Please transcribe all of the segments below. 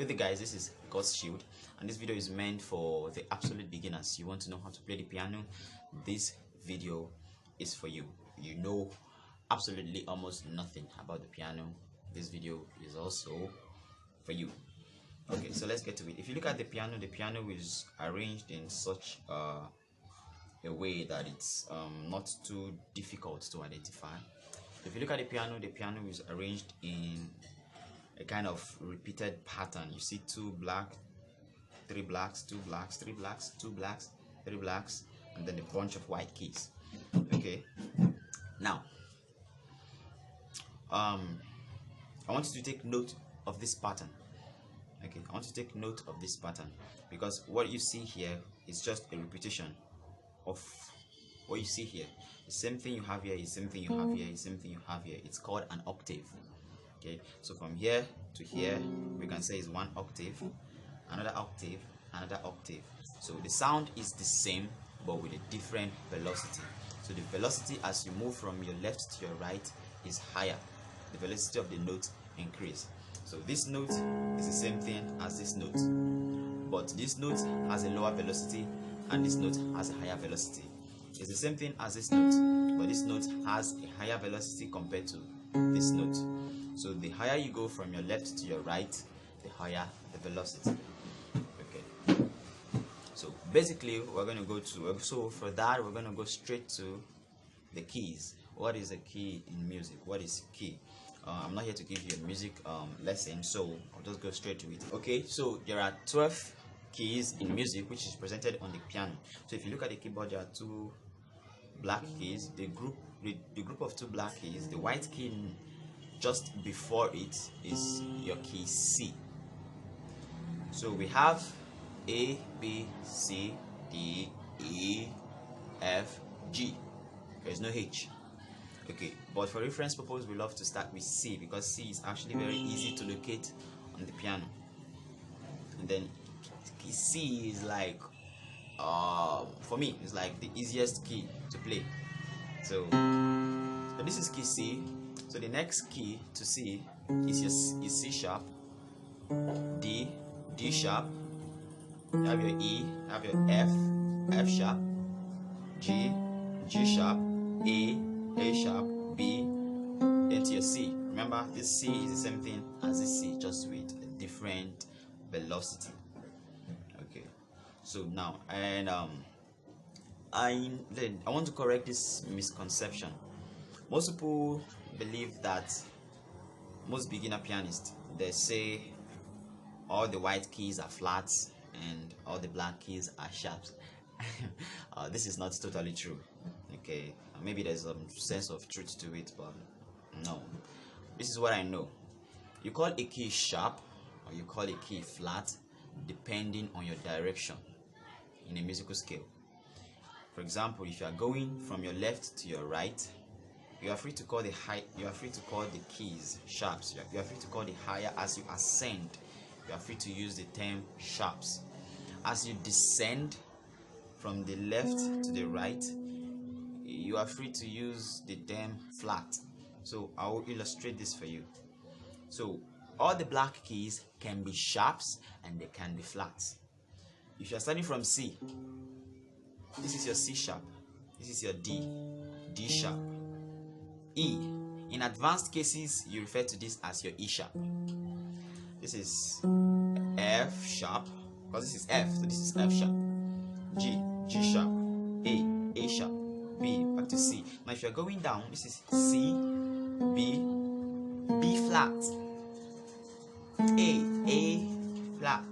Good day guys, this is God's Shield, and this video is meant for the absolute beginners. You want to know how to play the piano? This video is for you. You know absolutely almost nothing about the piano. This video is also for you. Okay, so let's get to it. If you look at the piano is arranged in such a way that it's not too difficult to identify. If you look at the piano is arranged in a kind of repeated pattern. You see two black, three blacks, two blacks, three blacks, two blacks, three blacks, and then a bunch of white keys. Okay, now I want you to take note of this pattern. Okay, I want you to take note of this pattern because what you see here is just a repetition of what you see here. The same thing you have here is the same thing you have here, is the same thing you have here. It's called an octave. Okay, so from here to here we can say is one octave, another octave, another octave. So the sound is the same but with a different velocity. So the velocity as you move from your left to your right is higher. The velocity of the note increase. So this note is the same thing as this note, but this note has a lower velocity and this note has a higher velocity. It's the same thing as this note, but this note has a higher velocity compared to this note. So the higher you go from your left to your right, the higher the velocity. Okay, so basically we're going to go to, so for that we're going to go straight to the keys. What is a key in music? What is key? I'm not here to give you a music lesson, so I'll just go straight to it. Okay, so there are 12 keys in music which is presented on the piano. So if you look at the keyboard, there are two black keys. The group of two black keys, the white key just before it is your key C. So we have A, B, C, D, E, F, G. There is no H. Okay, but for reference purpose we love to start with C because C is actually very easy to locate on the piano. And then key C is like for me it's like the easiest key to play. So this is key C. So the next key to C is C sharp, D, D sharp, you have your E, you have your F, F sharp, G, G sharp, A, A sharp, B, then to your C. Remember, this C is the same thing as this C, just with a different velocity. Okay, so now, and I want to correct this misconception. Most people believe that, most beginner pianists, they say all the white keys are flats and all the black keys are sharps. This is not totally true. Okay, maybe there's some sense of truth to it, but no. This is what I know. You call a key sharp or you call a key flat depending on your direction in a musical scale. For example, if you are going from your left to your right, you are free to call the keys sharps. You are free to call the higher. As you ascend, you are free to use the term sharps. As you descend from the left to the right, you are free to use the term flat. So I will illustrate this for you. So all the black keys can be sharps and they can be flats. If you are starting from C, this is your C sharp, this is your D, D sharp, E. In advanced cases, you refer to this as your E sharp. This is F sharp, because this is F, so this is F sharp. G, G sharp, A sharp, B, back to C. Now if you're going down, this is C, B, B flat, A flat,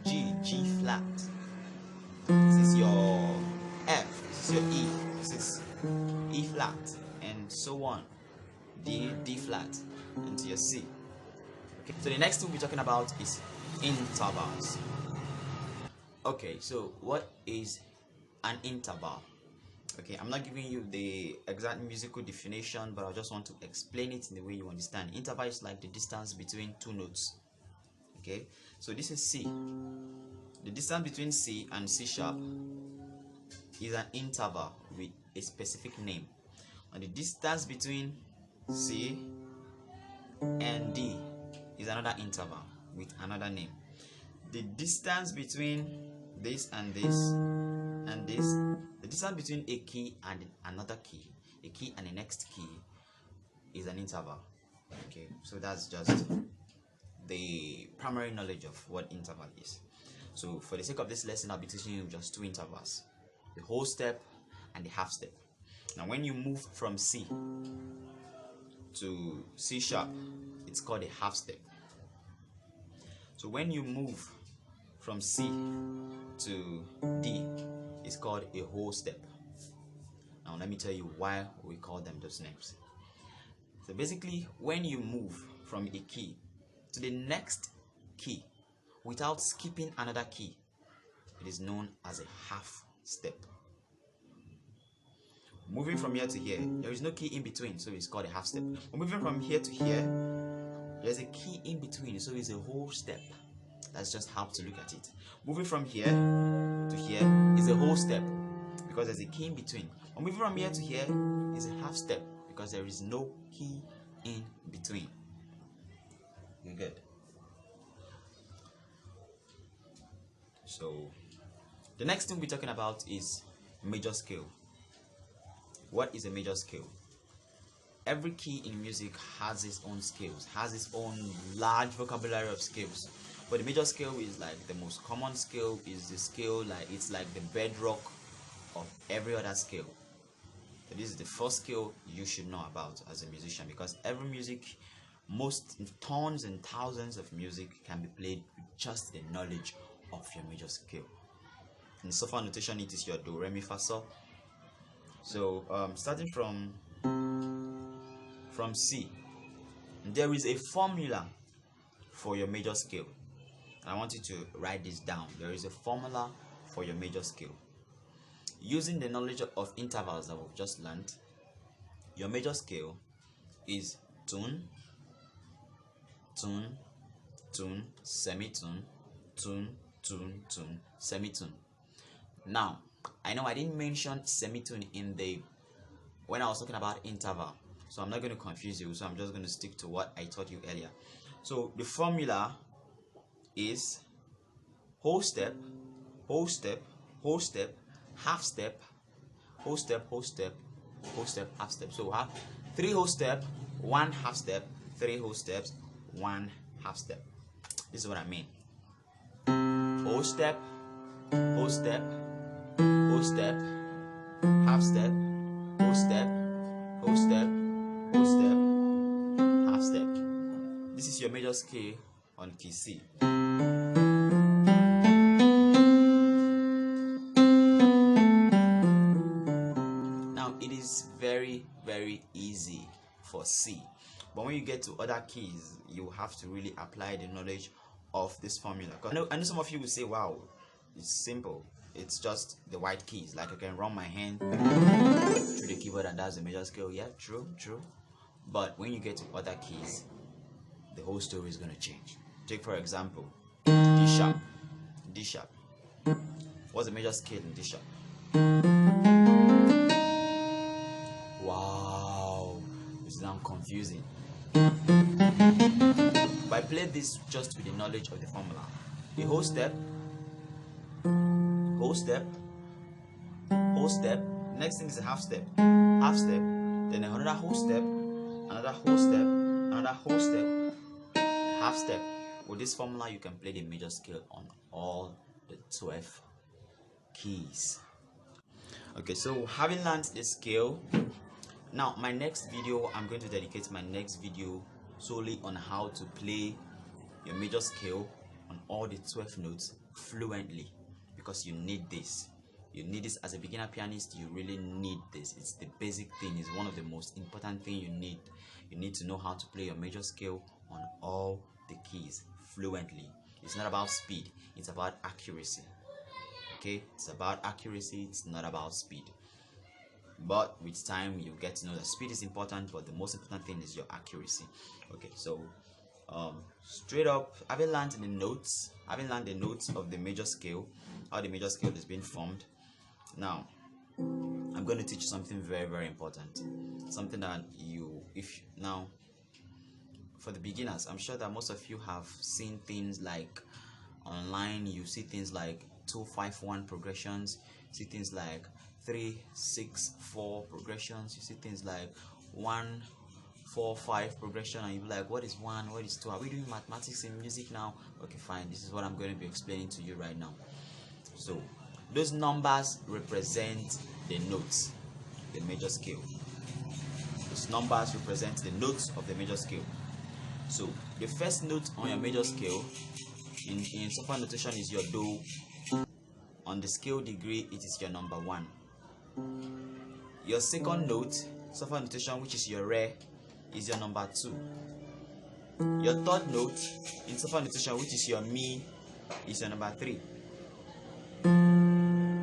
G flat. This is your F, this is your E, this is E flat, and so on. D flat, and to your C. Okay, so the next thing we'll be talking about is intervals. Okay, so what is an interval? Okay, I'm not giving you the exact musical definition, but I just want to explain it in the way you understand. Interval is like the distance between two notes. Okay, so this is C. The distance between C and C sharp is an interval with a specific name. And the distance between C and D is another interval. with another name. The distance between this and this and this, the distance between a key and another key, a key and the next key, is an interval. Okay, so that's just the primary knowledge of what interval is. So for the sake of this lesson, I'll be teaching you just two intervals: the whole step and the half step. Now when you move from C to C sharp, it's called a half step. So when you move from C to D, it's called a whole step. Now let me tell you why we call them those names. So basically, when you move from a key to the next key without skipping another key, it is known as a half step. Moving from here to here, there is no key in between, so it's called a half step. But moving from here to here, there's a key in between, so it's a whole step. That's just how to look at it. Moving from here to here is a whole step because there's a key in between. But moving from here to here is a half step because there is no key in between. You good? So the next thing we're talking about is major scale. What is a major scale? Every key in music has its own scales, has its own large vocabulary of scales. But the major scale is like the most common scale, is the scale it's like the bedrock of every other scale. So this is the first scale you should know about as a musician, because every music, most tons and thousands of music can be played with just the knowledge of your major scale. In solfa notation, it is your do, re, mi, fa, sol. So starting from C, there is a formula for your major scale. I want you to write this down. There is a formula for your major scale. Using the knowledge of intervals that we've just learned, your major scale is tune, tune, tune, semitone, tune, tune, tune, semitone. Now, I know I didn't mention semitone when I was talking about interval, so I'm not going to confuse you, so I'm just going to stick to what I taught you earlier. So the formula is whole step, whole step, whole step, half step, whole step, whole step, whole step, half step. So we have 3 whole step, 1 half step, 3 whole steps, 1 half step. This is what I mean. Whole step, whole step, whole step, half step, whole step, whole step, whole step, half step. This is your major scale on key C. Now it is very, very easy for C, but when you get to other keys, you have to really apply the knowledge of this formula. I know some of you will say, wow, it's simple, it's just the white keys, like I can run my hand through the keyboard and that's the major scale. Yeah, true, but when you get to other keys, the whole story is going to change. Take for example D sharp. D sharp, what's the major scale in D sharp? Wow, it's now confusing. But I played this just with the knowledge of the formula. The whole step, whole step, whole step. Next thing is a half step, then another whole step, another whole step, another whole step, half step. With this formula, you can play the major scale on all the 12 keys. Okay, so having learned the scale, now my next video, I'm going to dedicate my next video solely on how to play your major scale on all the 12 notes fluently, because you need this. You need this as a beginner pianist. You really need this. It's the basic thing. It's one of the most important things you need. You need to know how to play your major scale on all the keys fluently. It's not about speed, it's about accuracy. Okay, it's about accuracy, it's not about speed. But with time you get to know that speed is important, but the most important thing is your accuracy. Okay, so straight up, having learned the notes of the major scale, how the major scale is being formed, now I'm going to teach you something very, very important. Something that for the beginners, I'm sure that most of you have seen things like online. You see things like 2-5-1 progressions, see things like 3-6-4 progressions, you see things like 1-4-5 progression, and you're like, what is 1, what is 2? Are we doing mathematics in music now? Okay, fine, this is what I'm going to be explaining to you right now. So those numbers represent the notes, the major scale. Those numbers represent the notes of the major scale. So the first note on your major scale in solfa notation is your do. On the scale degree, it is your number 1. Your second note, solfa notation, which is your re, is your number 2. Your third note in solfa notation, which is your mi, is your number 3.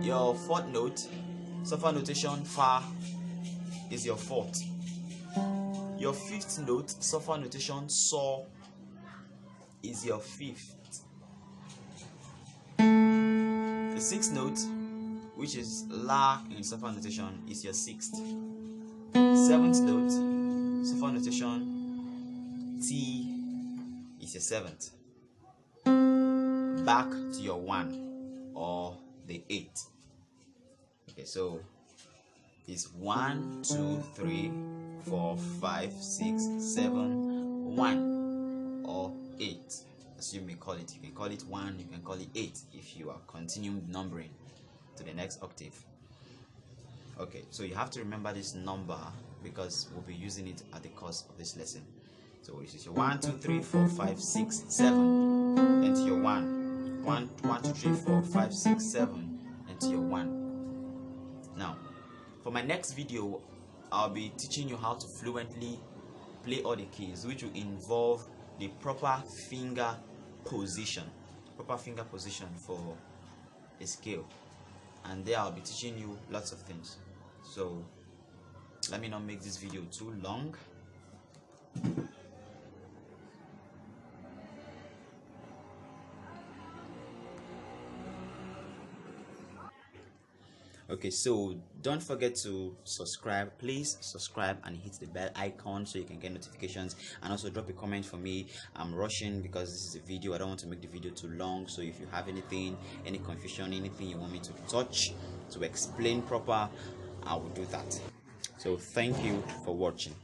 Your fourth note, solfa notation, fa, is your 4th. Your fifth note, solfa notation, so, is your 5th. The sixth note, which is la in solfa notation, is your 6th. Seventh note, solfa notation, t, is your 7th. Back to your 1 or the 8. Okay, so it's 1, 2, 3, 4, 5, 6, 7, 1 or 8, as you may call it. You can call it 1, you can call it 8 if you are continuing numbering to the next octave. Okay, so you have to remember this number because we'll be using it at the course of this lesson. So this is your 1, 2, 3, 4, 5, 6, 7, then to your 1. 1, 2, 3, 4, 5, 6, 7, and to your 1. Now, for my next video, I'll be teaching you how to fluently play all the keys, which will involve the proper finger position for a scale, and there I'll be teaching you lots of things. So let me not make this video too long. Okay, so don't forget to subscribe. Please subscribe and hit the bell icon so you can get notifications, and also drop a comment for me. I'm rushing because this is a video. I don't want to make the video too long, so if you have anything, any confusion, anything you want me to touch to explain proper, I will do that. So thank you for watching.